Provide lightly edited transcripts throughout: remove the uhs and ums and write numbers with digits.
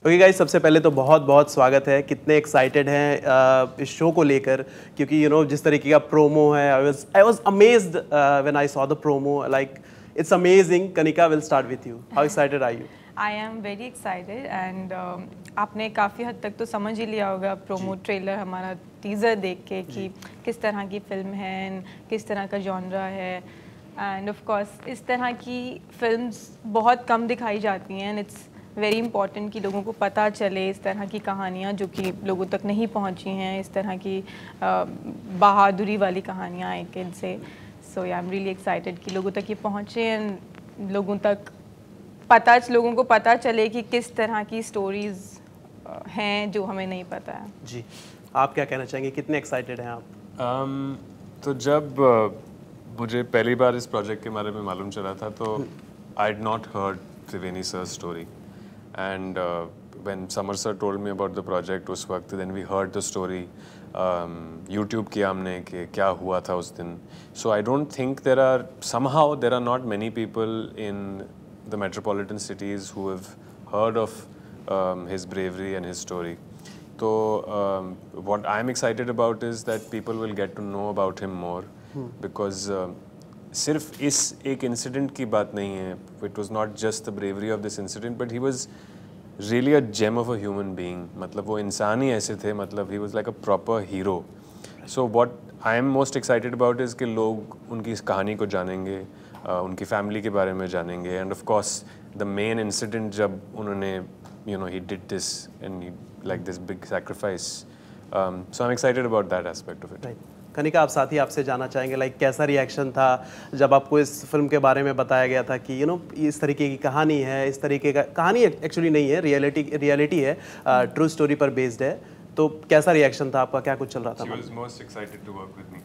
Okay guys, सबसे पहले तो बहुत बहुत स्वागत है। कितने एक्साइटेड हैं इस शो को लेकर, क्योंकि जिस तरीके का प्रोमो है, I was amazed when I saw the promo. Like it's amazing. Kanika, will start with you. How excited are you? I am very excited and आपने काफ़ी हद तक तो समझ ही लिया होगा प्रोमो ट्रेलर, हमारा टीज़र देख के कि किस तरह की फ़िल्म है, किस तरह का जॉनरा है। एंड ऑफ कोर्स इस तरह की फिल्म्स बहुत कम दिखाई जाती हैं एंड इट्स वेरी इंपॉर्टेंट कि लोगों को पता चले इस तरह की कहानियाँ जो कि लोगों तक नहीं पहुँची हैं, इस तरह की बहादुरी वाली कहानियाँ एक इनसे। सो आई एम रियली एक्साइटेड कि लोगों तक ये पहुँचे एंड लोगों को पता चले कि किस तरह की स्टोरीज हैं जो हमें नहीं पता है। जी, आप क्या कहना चाहेंगे? कितने एक्साइटेड हैं आप? तो जब मुझे पहली बार इस प्रोजेक्ट के बारे में मालूम चला था तो I had not heard Triveni sir story and when Samar sir told me about the project, उस वक्त then we heard the story. YouTube किया हमने कि क्या हुआ था उस दिन। So I don't think there are not many people in the metropolitan cities who have heard of his bravery and his story. So what I'm excited about is that people will get to know about him more because सिर्फ इस एक incident की बात नहीं है. It was not just the bravery of this incident, but he was really a gem of a human being. मतलब वो इंसान ही ऐसे थे, मतलब he was like a proper hero. So what I am most excited about is कि लोग उनकी इस कहानी को जानेंगे, उनकी फैमिली के बारे में जानेंगे end of course the main incident जब उन्होंने he did this and like this big sacrifice, so I am excited about that aspect of it. Kanika, आप साथ ही आपसे जानना चाहेंगे लाइक कैसा रिएक्शन था जब आपको इस फिल्म के बारे में बताया गया था कि इस तरीके की कहानी है, इस तरीके का कहानी एक्चुअली नहीं है, रियलिटी है, ट्रू स्टोरी पर बेस्ड है, तो कैसा रिएक्शन था आपका? क्या कुछ चल रहा था? She was most excited to work with me.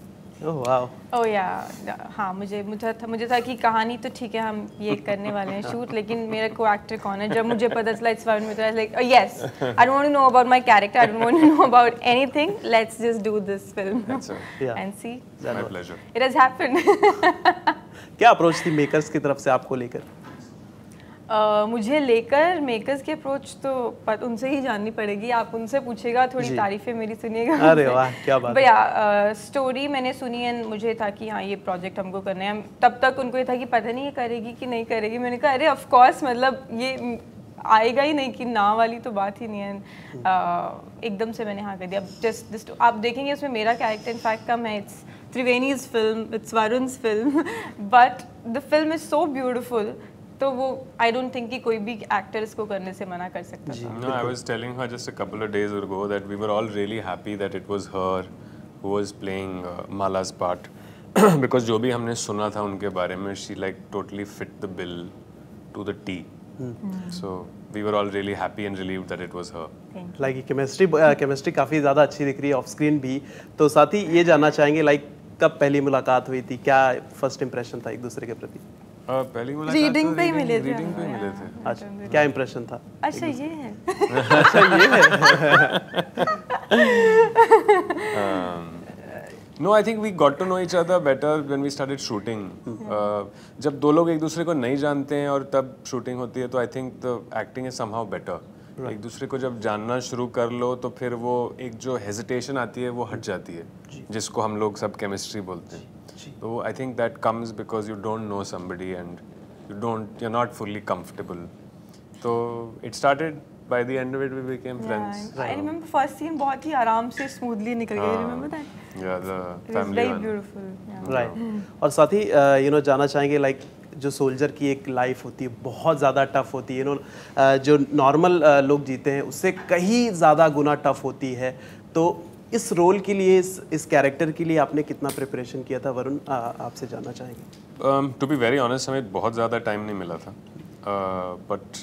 ओह या हाँ, मुझे था कि कहानी तो ठीक है, हम ये करने वाले हैं शूट, लेकिन मेरा को एक्टर कौन है। जब मुझे पता चला इस बारे में तो like yes, I don't want to know about my character, I don't want to know about anything, let's just do this film and see. My pleasure. It has happened. क्या अप्रोच थी मेकर्स की तरफ से आपको लेकर? मुझे लेकर makers की अप्रोच तो उनसे ही जाननी पड़ेगी, आप उनसे पूछेगा, थोड़ी तारीफें मेरी सुनिएगा। अरे वाह, क्या बात है। भैया स्टोरी मैंने सुनी एंड मुझे था कि हाँ ये प्रोजेक्ट हमको करना है। तब तक उनको ये था कि पता नहीं ये करेगी कि नहीं करेगी। मैंने कहा अरे ऑफ कोर्स, मतलब ये आएगा ही नहीं कि ना वाली तो बात ही नहीं है। एकदम से मैंने हाँ कर दिया। जस्ट आप देखेंगे उसमें मेरा कैरेक्टर इनफैक्ट कम है। It's Triveni's film, it's Varun's film, but the film is so beautiful, तो वो आई डोंट थिंक कि कोई भी एक्टर इसको करने से मना कर सकता था। No, I was telling her just a couple of days ago that we were all really happy that it was her who was playing Mala's part because जो भी हमने सुना था उनके बारे में, she like totally fit the bill to the T. So we were all really happy and relieved that it was her. Like chemistry काफ़ी ज़्यादा अच्छी दिख रही है ऑफ स्क्रीन भी। तो साथ ही ये जानना चाहेंगे लाइक कब पहली मुलाकात हुई थी, क्या फर्स्ट इंप्रेशन था एक दूसरे के प्रति? पहली मुलाकात रीडिंग पे ही मिले थे। अच्छा, क्या इंप्रेशन था? अच्छा ये है। अच्छा ये है। No, I think we got to know each other better when we started shooting. जब दो लोग एक दूसरे को नहीं जानते हैं और तब शूटिंग होती है तो I think the acting is somehow better. एक दूसरे को जब जानना शुरू कर लो तो फिर वो एक जो हेजिटेशन आती है वो हट जाती है, जिसको हम लोग सब केमिस्ट्री बोलते हैं। तो I think that comes because you don't know somebody and you're not fully comfortable. So it started, by the end of it we became friends. I remember first scene बहुत ही आराम से स्मूथली निकल गया। Remember that? Yeah, the It was family very one. beautiful. Right. और साथ ही जानना चाहेंगे like जो सोल्जर की एक लाइफ होती है बहुत ज़्यादा टफ होती है, जो नॉर्मल लोग जीते हैं उससे कहीं ज़्यादा गुना टफ होती है। तो इस रोल के लिए, इस कैरेक्टर के लिए आपने कितना प्रिपरेशन किया था वरुण? आपसे जानना चाहेंगे। टू बी वेरी ऑनेस्ट, हमें बहुत ज़्यादा टाइम नहीं मिला था, बट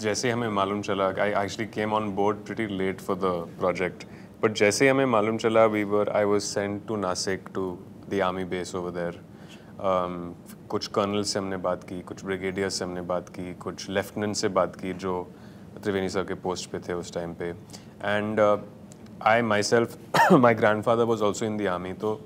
जैसे हमें मालूम चला, I actually came on board pretty late for the project, but जैसे हमें मालूम चला I was sent to Nashik to the army base over there. कुछ कर्नल से हमने बात की, कुछ ब्रिगेडियर से हमने बात की, कुछ लेफ्टिनेंट से बात की जो त्रिवेणी सर के पोस्ट पे थे उस टाइम पे, and I my self my grand father was also in the army. तो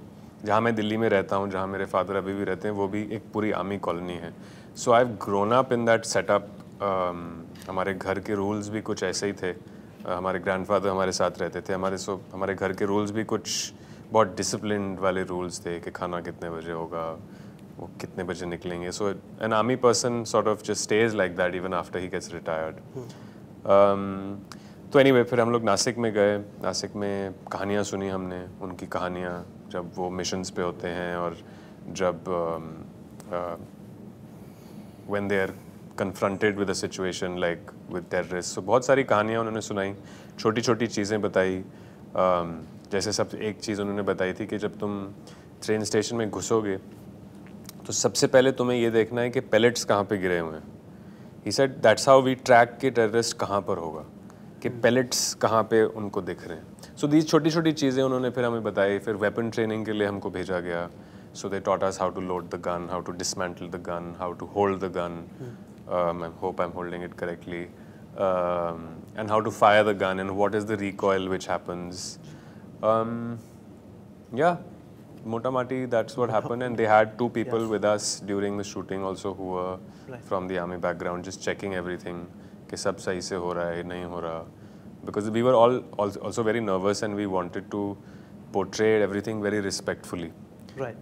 जहाँ मैं दिल्ली में रहता हूँ, जहाँ मेरे फादर अभी भी रहते हैं, वो भी एक पूरी आर्मी कॉलोनी है। So I have grown up in that setup हमारे घर के रूल्स भी कुछ ऐसे ही थे। हमारे ग्रैंडफादर हमारे साथ रहते थे, हमारे घर के रूल्स भी कुछ बहुत डिसिप्लिन्ड वाले रूल्स थे कि खाना कितने बजे होगा, वो कितने बजे निकलेंगे। So an army person sort of just stage like that even after he gets retired. तो एनीवे फिर हम लोग नासिक में गए। नासिक में कहानियाँ सुनी हमने, उनकी कहानियाँ, जब वो मिशंस पे होते हैं और जब when they are confronted with a situation like with terrorists। so बहुत सारी कहानियाँ उन्होंने सुनाई, छोटी छोटी चीज़ें बताई। जैसे सब एक चीज़ उन्होंने बताई थी कि जब तुम ट्रेन स्टेशन में घुसोगे तो सबसे पहले तुम्हें ये देखना है कि पैलेट्स कहाँ पे गिरे हुए हैं। He said that's how we track कि टेररिस्ट कहाँ पर होगा, कि पैलेट्स कहाँ पे उनको दिख रहे हैं। सो these छोटी छोटी चीज़ें उन्होंने फिर हमें बताई। फिर वेपन ट्रेनिंग के लिए हमको भेजा गया। So they taught us how to load the gun, how to dismantle the gun, how to hold the gun. I hope I'm holding it correctly. And how to fire the gun and what is the recoil which happens. Yeah, Mota Mati, that's what happened. And they had 2 people with us during the shooting also who were from the army background, just checking everything, कि सब सही से हो रहा है, नहीं हो रहा. Because we were all also very nervous and we wanted to portray everything very respectfully. Right.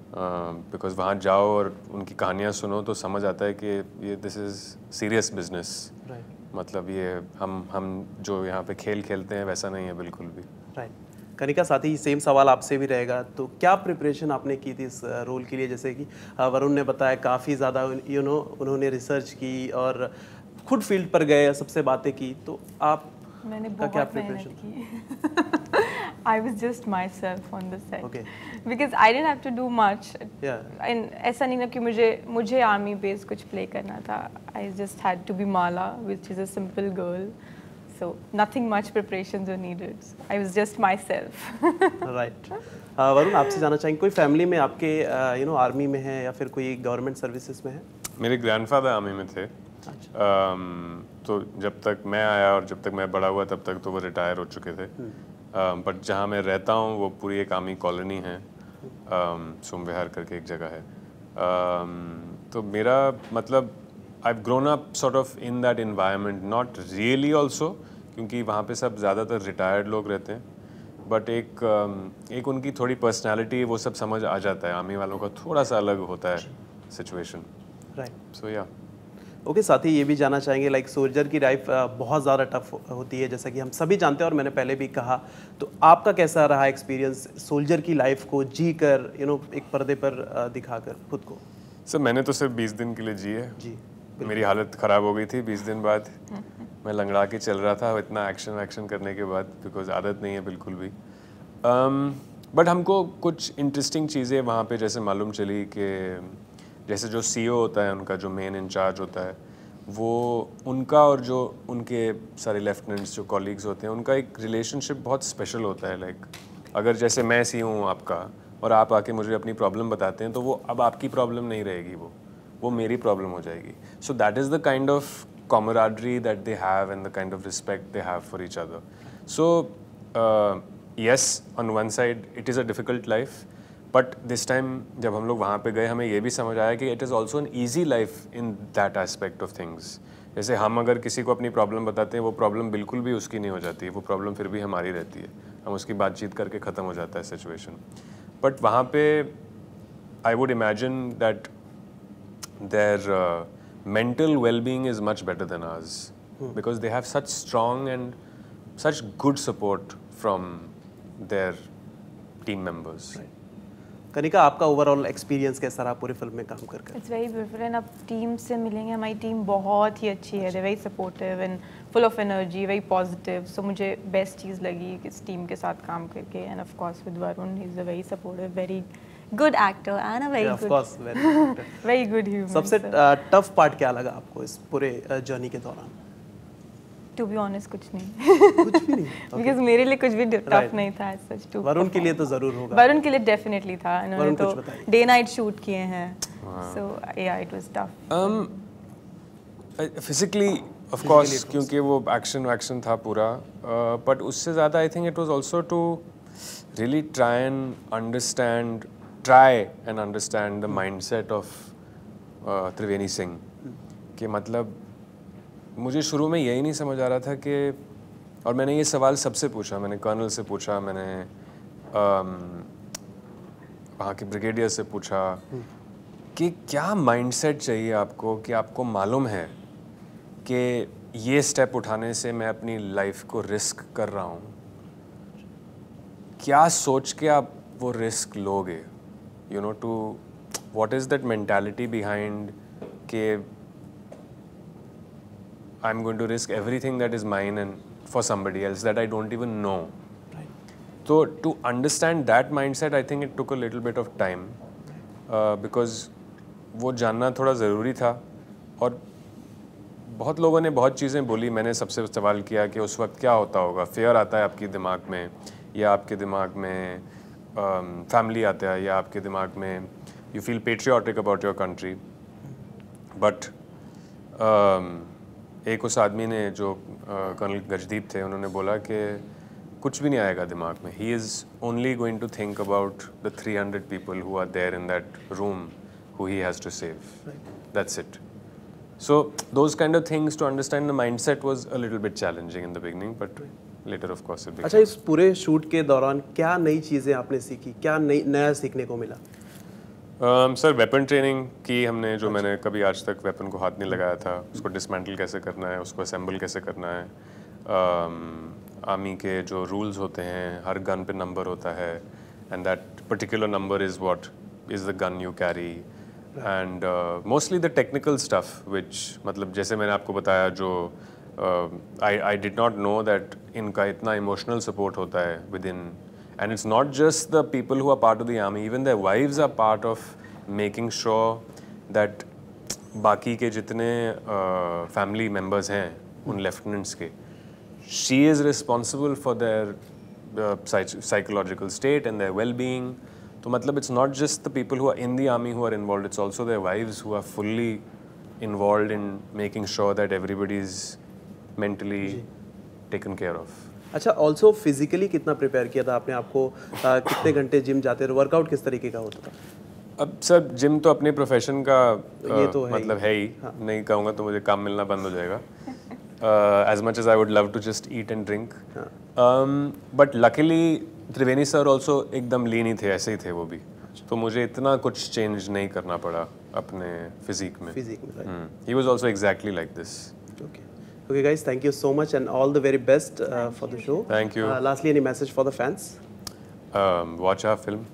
Because वहाँ जाओ और उनकी कहानियाँ सुनो तो समझ आता है कि ये दिस इज़ सीरियस बिजनेस। मतलब ये हम जो यहाँ पे खेल खेलते हैं वैसा नहीं है बिल्कुल भी। राइट। कनिका, साथ ही सेम सवाल आपसे भी रहेगा, तो क्या प्रिपरेशन आपने की थी इस रोल के लिए? जैसे कि वरुण ने बताया काफ़ी ज़्यादा उन्होंने रिसर्च की और खुद फील्ड पर गए, सबसे बातें की, तो आप मैंने बहुत मेहनत की। I was just myself on the set. Okay. Because I didn't have to do much. Yeah. And ऐसा नहीं था कि मुझे आर्मी बेस कुछ प्ले करना था. I just had to be Mala, which is a simple girl. So nothing much preparations were needed. So I was just myself. Right. Varun, आपसे जानना चाहेंगे, कोई फैमिली में आपके आर्मी में है या फिर कोई गवर्नमेंट सर्विसेज में है? मेरे ग्रैंडफादर आर्मी में थे। तो जब तक मैं आया और जब तक मैं बड़ा हुआ तब तक तो वो रिटायर हो चुके थे। बट जहाँ मैं रहता हूँ वो पूरी एक आर्मी कॉलोनी है, सोमविहार करके एक जगह है। तो मेरा मतलब आई have grown up sort of in that environment, not really also, क्योंकि वहाँ पे सब ज़्यादातर रिटायर्ड लोग रहते हैं। बट एक उनकी थोड़ी पर्सनैलिटी, वो सब समझ आ जाता है। आर्मी वालों का थोड़ा सा अलग होता है सिचुएशन। राइट। सो या ओके, साथ ही ये भी जानना चाहेंगे, लाइक सोल्जर की लाइफ बहुत ज़्यादा टफ होती है, जैसा कि हम सभी जानते हैं और मैंने पहले भी कहा। तो आपका कैसा रहा एक्सपीरियंस सोल्जर की लाइफ को जी कर, एक पर्दे पर दिखाकर खुद को? सर मैंने तो सिर्फ 20 दिन के लिए जी है जी। मेरी हालत ख़राब हो गई थी 20 दिन बाद। मैं लंगड़ा के चल रहा था इतना एक्शन करने के बाद, बिकॉज आदत नहीं है बिल्कुल भी। बट हमको कुछ इंटरेस्टिंग चीज़ें वहाँ पे जैसे मालूम चली कि जैसे जो सीईओ होता है उनका, जो मेन इंचार्ज होता है, वो उनका और जो उनके सारे लेफ्टिनेंट्स जो कॉलीग्स होते हैं उनका एक रिलेशनशिप बहुत स्पेशल होता है। लाइक अगर जैसे मैं सीईओ हूँ आपका और आप आके मुझे अपनी प्रॉब्लम बताते हैं तो वो अब आपकी प्रॉब्लम नहीं रहेगी, वो मेरी प्रॉब्लम हो जाएगी। So that is the kind of camaraderie that they have and the kind of respect they have for each other. So yes, on one side it is a difficult life, but this time जब हम लोग वहाँ पे गए हमें ये भी समझ आया कि it is also an easy life in that aspect of things. जैसे हम अगर किसी को अपनी प्रॉब्लम बताते हैं वो प्रॉब्लम बिल्कुल भी उसकी नहीं हो जाती, वो प्रॉब्लम फिर भी हमारी रहती है, हम उसकी बातचीत करके ख़त्म हो जाता है सिचुएशन। बट वहाँ पे I would imagine that their mental well-being is much better than ours because they have such strong and such good support from their team members. Kanika, आपका ओवरऑल एक्सपीरियंस कैसा रहा पूरी फिल्म में काम करके? इट्स वेरी ब्यूटीफुल एंड आप team से मिलेंगे, हमारी टीम बहुत ही अच्छी है, they very supportive and full of energy, very positive. So मुझे बेस्ट चीज़ लगी इस टीम के साथ काम करके। End of course with Varun, he is a very supportive, very good actor and a very good very good human. सबसे tough part क्या लगा आपको इस पूरे जर्नी के दौरान? टू बी ऑनेस्ट कुछ नहीं। कुछ भी नहीं? बिकॉज मेरे लिए कुछ भी टफ नहीं था सच। टू वरुण के लिए तो जरूर होगा। वरुण के लिए डेफिनेटली था, इन्होंने तो डे नाइट शूट किए हैं। So yeah it was tough physically of course, क्योंकि वो एक्शन था पूरा। बट उससे ज़्यादा I think it was also to really try and understand the mindset of Triveni Singh। कि मतलब मुझे शुरू में यही नहीं समझ आ रहा था कि, और मैंने ये सवाल सबसे पूछा, मैंने कर्नल से पूछा, मैंने वहाँ के ब्रिगेडियर से पूछा कि क्या माइंडसेट चाहिए आपको कि आपको मालूम है कि ये स्टेप उठाने से मैं अपनी लाइफ को रिस्क कर रहा हूँ, क्या सोच के आप वो रिस्क लोगे, you know, to what is that mentality behind के I am going to risk everything that is mine and for somebody else that I don't even know. तो to understand that mindset I think it took a little bit of time, because वो जानना थोड़ा ज़रूरी था. और बहुत लोगों ने बहुत चीज़ें बोली, मैंने सबसे सवाल किया कि उस वक्त क्या होता होगा, फेयर आता है आपके दिमाग में, या आपके दिमाग में फैमिली आता है, या आपके दिमाग में you feel patriotic about your country. But एक उस आदमी ने जो कर्नल गजदीप थे, उन्होंने बोला कि कुछ भी नहीं आएगा दिमाग में. He is only going to think about the 300 people who are there in that room who he has to save. That's it. So those kind of things to understand the mindset was a little bit challenging in the beginning, but later of course it became. अच्छा, इस पूरे shoot के दौरान क्या नई चीज़ें आपने सीखी, क्या नया सीखने को मिला? सर वेपन ट्रेनिंग की हमने, जो मैंने कभी आज तक वेपन को हाथ नहीं लगाया था, उसको डिसमेंटल कैसे करना है, उसको असेंबल कैसे करना है. आर्मी के जो रूल्स होते हैं, हर गन पे नंबर होता है, and that particular number is what is the gun you carry. And mostly the technical stuff which, मतलब जैसे मैंने आपको बताया, जो I did not know that इनका इतना इमोशनल सपोर्ट होता है within. And it's not just the people who are part of the army, even their wives are part of making sure that बाकी के जितने फैमिली मेम्बर्स हैं उन lieutenants के, she is responsible for their psychological state and their well being. तो मतलब it's not just the people who are in the army who are involved, it's also their wives who are fully involved in making sure that everybody is mentally taken care of. अच्छा, also physically कितना prepare किया था आपने आपको? कितने घंटे gym जाते थे? वर्कआउट किस तरीके का होता था? अब सर जिम तो अपने प्रोफेशन का ये तो है मतलब है ही. हाँ. नहीं कहूँगा तो मुझे काम मिलना बंद हो जाएगा. As much as I would love to just eat and drink, but luckily Triveni sir also एकदम लीन ही थे, ऐसे ही थे वो भी. तो मुझे इतना कुछ चेंज नहीं करना पड़ा अपने फिजिक में. He was also exactly like this. Okay guys, thank you so much and all the very best for the show. Thank you. Lastly, any message for the fans? Watch our film.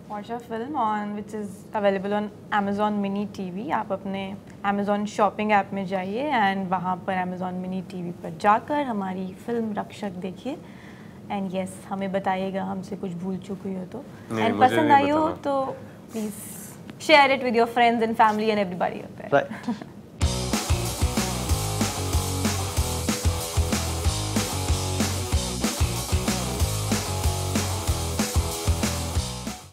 Watch our film which is available on Amazon Mini TV. आप अपने Amazon shopping app में जाइए and वहाँ पर Amazon Mini TV पर जाकर हमारी film रक्षक देखिए. एंड यस, हमें बताइएगा हमसे कुछ भूल चूक हुई हो तो, एंड पसंद आई हो तो please share it with your friends and family and everybody. Right.